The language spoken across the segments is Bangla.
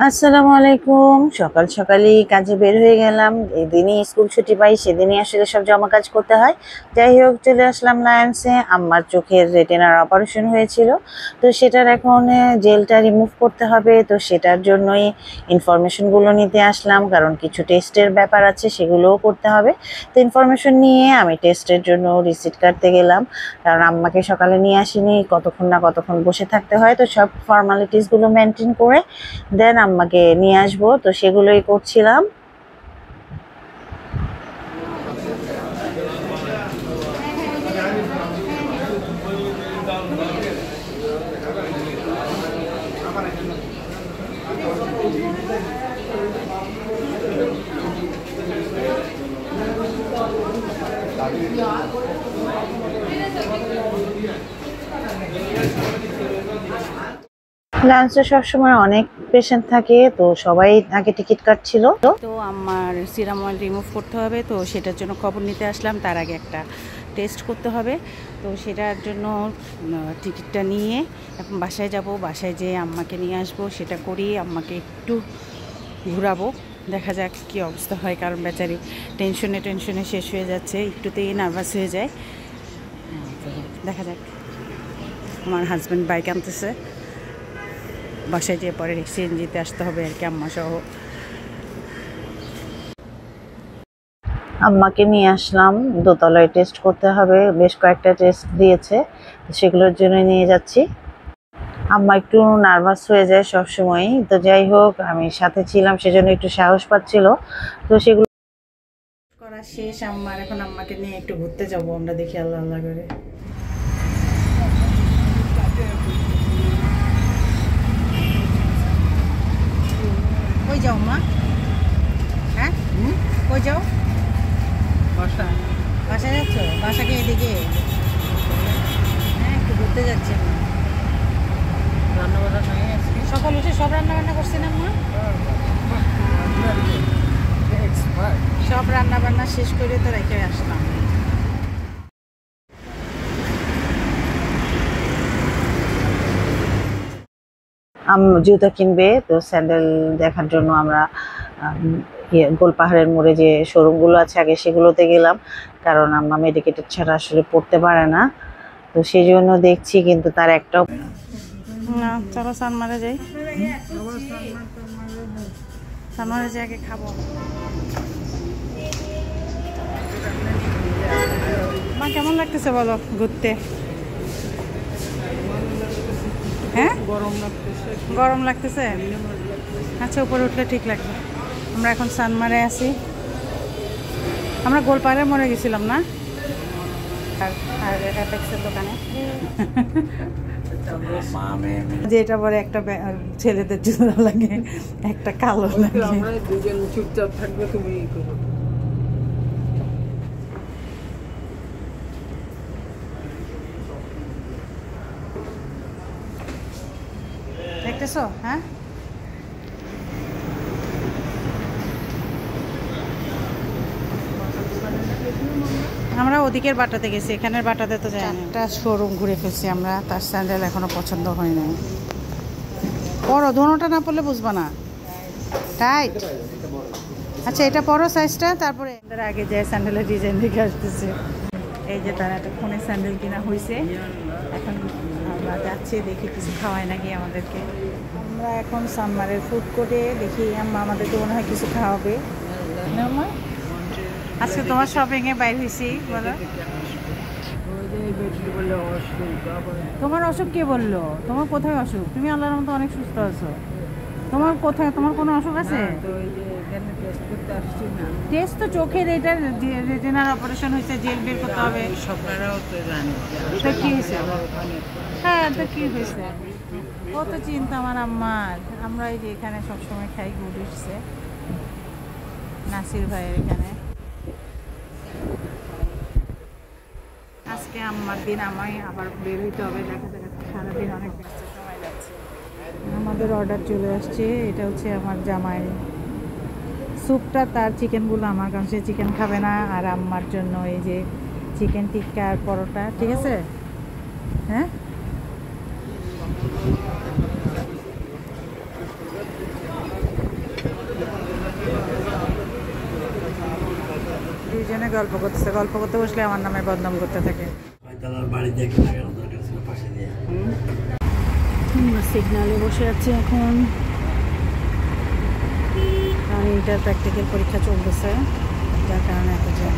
আসসালামু আলাইকুম। সকাল সকালই কাজে বের হয়ে গেলাম। যেদিনই স্কুল ছুটি পাই সেদিনই আসলে সব জমা কাজ করতে হয়। যাই হোক, চলে আসলাম লায়ন্সে। আম্মার চোখের রেটিনার অপারেশন হয়েছিল, তো সেটার এখন জেলটা রিমুভ করতে হবে। তো সেটার জন্যই ইনফরমেশনগুলো নিতে আসলাম, কারণ কিছু টেস্টের ব্যাপার আছে, সেগুলোও করতে হবে। তো ইনফরমেশন নিয়ে আমি টেস্টের জন্য রিসিট কাটতে গেলাম, কারণ আম্মাকে সকালে নিয়ে আসিনি, কতক্ষণ না কতক্ষণ বসে থাকতে হয়। তো সব ফর্মালিটিসগুলো মেনটেন করে দেন আম্মাকে নিয়ে আসবো, তো সেগুলোই করছিলাম। লাঞ্চে সবসময় অনেক পেশেন্ট থাকে, তো সবাই আগে টিকিট কাটছিল। তো আমার সিরাম অয়েল রিমুভ করতে হবে, তো সেটার জন্য খবর নিতে আসলাম। তার আগে একটা টেস্ট করতে হবে, তো সেটার জন্য টিকিটটা নিয়ে এখন বাসায় যাব। বাসায় যেয়ে আম্মাকে নিয়ে আসবো, সেটা করি। আম্মাকে একটু ঘুরাবো, দেখা যাক কী অবস্থা হয়, কারণ বেচারি টেনশনে শেষ হয়ে যাচ্ছে, একটুতেই নার্ভাস হয়ে যায়। তো দেখা যাক। আমার হাজব্যান্ড বাইক আনতেছে, বাসায় যেয়ে পরে সিএনজিতে আসতে হবে আর কি, আম্মা সহ। আম্মাকে নিয়ে আসলাম, দোতলায় টেস্ট করতে হবে, বেশ কয়েকটা টেস্ট দিয়েছে, সেগুলোর জন্য নিয়ে যাচ্ছি। আম্মা একটু নার্ভাস হয়ে যায় সব সময়, তো যাই হোক আমি সাথে ছিলাম সেজন্য একটু সাহস পাচ্ছিল। তো সেগুলো করা শেষ আম্মার, এখন আম্মাকে নিয়ে একটু ঘুরতে যাব আমরা, দেখি আল্লাহ আল্লাহ করে। কই যাও মা? হ্যাঁ, কই যাও? বাসায় যাচ্ছ? বাসাকে এদিকে? হ্যাঁ, একটু ঘুরতে যাচ্ছি। সকাল উঠে সব রান্না বান্না করছি না মা? সব রান্না বান্না শেষ করে তো রেখে আসলাম। জুতা কিনবে, তো স্যান্ডেল দেখার জন্য আমরা গোলপাহাড়ের মোড়ে যে শোরুমগুলো আছে আগে সেগুলোতে গেলাম, কারণ আম্মা মেডিকেটেড ছাড়া আসলে পড়তে পারে না। তো সেই জন্য দেখছি, কিন্তু তার একটাও না, চলো সানমারে যাই। সানমারে যাই, আগে খাবো। মা কেমন লাগতেছে বলো ঘুরতে? হ্যাঁ, গরম লাগতেছে। আচ্ছা, উপরে উঠলে ঠিক লাগবে। আমরা এখন সানমারে আছি। আমরা গোলপাড়ার মোড়ে গেছিলাম না, আর অ্যাপেক্সের দোকানে, যেটা পরে একটা ছেলেদের জুতা লাগে, একটা কালো লাগে। চুপচাপ থাকবে, তুমি দেখতেছো? হ্যাঁ, আমরা ওদিকের বাটাতে গেছি, এখানের বাটাতে তো যাই। একটা শোরুম ঘুরে ফেলছি আমরা, তার স্যান্ডেল এখনো পছন্দ হয় নাই। পরো, দোনোটা না পরলে বুঝবা না। টাইট। আচ্ছা, এটা পরো সাইজটা, তারপরে আগে যে স্যান্ডেলের ডিজাইন দেখে আসতেছে। এই যে তারা একটা ফোনের স্যান্ডেল কিনা হয়েছে, এখন আমরা যাচ্ছি, দেখি কিছু খাওয়ায় নাকি আমাদেরকে। আমরা এখন সানমারের ফুড কোর্টে, দেখি আম্মা আমাদেরকে মনে হয় কিছু খাওয়াবে। আজকে তোমার শপিংয়ে বাইর হয়েছি, বলো। তোমার অসুখ কে বললো? তোমার কোথায় অসুখ? তুমি আল্লাহর মতো অনেক সুস্থ আছো। তোমার কোথায়, তোমার কোনো অসুখ আছে? টেস্ট তো চোখের, এটার রেটিনার অপারেশন হয়েছে, জেল বের করতে হবে। তো কি হয়েছে? হ্যাঁ, তো কি হয়েছে? কত চিন্তা আমার আম্মার। আমরা এই যে এখানে সবসময় খাই, গুড ইটসে, নাসির ভাইয়ের এখানে। আজকে আম্মার দিন, আমায় আবার বের হইতে হবে, দেখা যাচ্ছে সারাদিন অনেক ব্যস্ত সময় যাচ্ছে। আমাদের অর্ডার চলে আসছে, এটা হচ্ছে আমার জামাই স্যুপটা, তার চিকেনগুলো আমার, কারণ সে চিকেন খাবে না। আর আম্মার জন্য এই যে চিকেন টিক্কা আর পরোটা, ঠিক আছে? হ্যাঁ, দুইজনে গল্প করতেছে, গল্প করতে বসলে আমার নামে বদনাম করতে থাকে। সিগনালে বসে আছি এখন, কারণ ইন্টার প্র্যাকটিক্যাল পরীক্ষা চলতেছে, যার কারণে এত জ্যাম।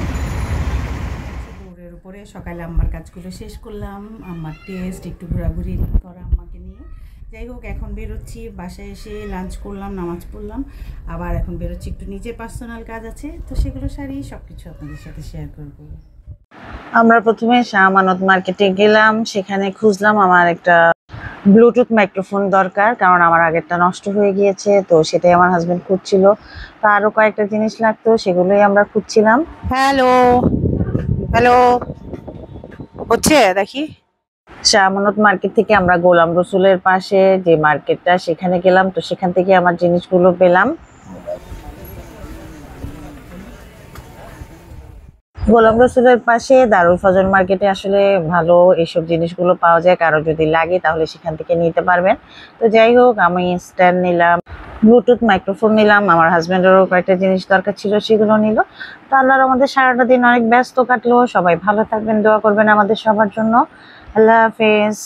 দৌড়ের উপরে সকালে আম্মার কাজগুলো শেষ করলাম, আম্মার টেস্ট, একটু ঘোরাঘুরি করা আম্মাকে নিয়ে। যাই হোক, এখন বেরোচ্ছি, বাসায় এসে লাঞ্চ করলাম, নামাজ পড়লাম, আবার এখন বেরোচ্ছি, একটু নিজের পার্সোনাল কাজ আছে, তো সেগুলো সারি সব কিছু আপনাদের সাথে শেয়ার করবো। আমরা প্রথমে শাহ আমানত মার্কেটে গেলাম, সেখানে খুঁজলাম আমার একটা ব্লুটুথ মাইক্রোফোন দরকার, কারণ আমার আগেরটা নষ্ট হয়ে গিয়েছে, তো সেটাই আমার হাজবেন্ড খুঁজছিল। তো আরও কয়েকটা জিনিস লাগতো, সেগুলোই আমরা খুঁজছিলাম। হ্যালো হ্যালো, হচ্ছে দেখি। শাহ আমানত মার্কেট থেকে আমরা গোলাম রসুলের পাশে যে মার্কেটটা, সেখানে গেলাম, তো সেখান থেকে আমার জিনিসগুলো পেলাম। গোলাম রসুলের পাশে দারুল ফজল মার্কেটে আসলে ভালো এইসব জিনিসগুলো পাওয়া যায়, কারো যদি লাগে তাহলে সেখান থেকে নিতে পারবেন। তো যাই হোক, আমি স্ট্যান্ড নিলাম, ব্লুটুথ মাইক্রোফোন নিলাম, আমার হাজব্যান্ডেরও কয়েকটা জিনিস দরকার ছিল, সেগুলো নিল। তো আল্লাহর আমাদের সারাটা দিন অনেক ব্যস্ত কাটলো। সবাই ভালো থাকবেন, দোয়া করবেন আমাদের সবার জন্য। আল্লাহ হাফেজ।